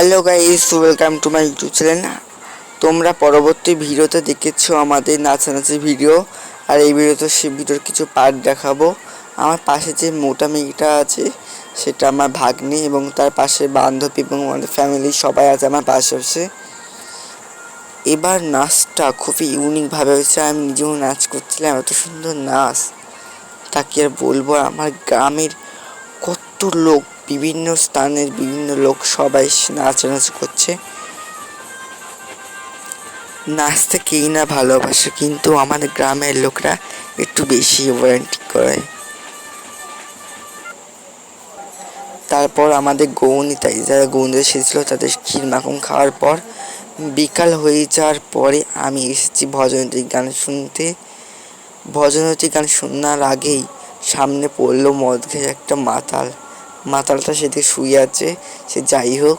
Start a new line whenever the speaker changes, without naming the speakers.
Hello guys, welcome to my YouTube channel. তোমরা পরবর্তী ভিডিওতে দেখেছো আমাদের নাচানাচি ভিডিও, আর এই ভিডিওতে সে ভিডিওর কিছু পার্ট দেখাবো। আমার পাশে যে মোটা মেয়েটা আছে সেটা আমার ভাগ্নি, এবং তার পাশে বান্ধবী এবং আমাদের ফ্যামিলি সবাই আছে আমার পাশে বসে। এবার নাচটা খুবই ইউনিকভাবে হয়েছে, আমি নিজেও নাচ করছিলাম। এত সুন্দর নাচ তা কি আর বলবো। আমার গ্রামের কত লোক, বিভিন্ন স্থানের বিভিন্ন লোক সবাই নাচানাচি করছে। নাচতে কেই না ভালোবাসে, কিন্তু আমাদের গ্রামের লোকরা একটু বেশি রোমান্টিক করে। তারপর আমাদের গৌনিতাই যারা গৌনিতা এসেছিল তাদের ক্ষীর মাখন খাওয়ার পর বিকাল হয়ে যাওয়ার পরে আমি এসেছি ভজনৈতিক গান শুনতে। ভজনৈতিক গান শোনার আগেই সামনে পড়লো মদ খেয়ে একটা মাতালটা সেদিকে শুয়ে আছে। সে যাই হোক,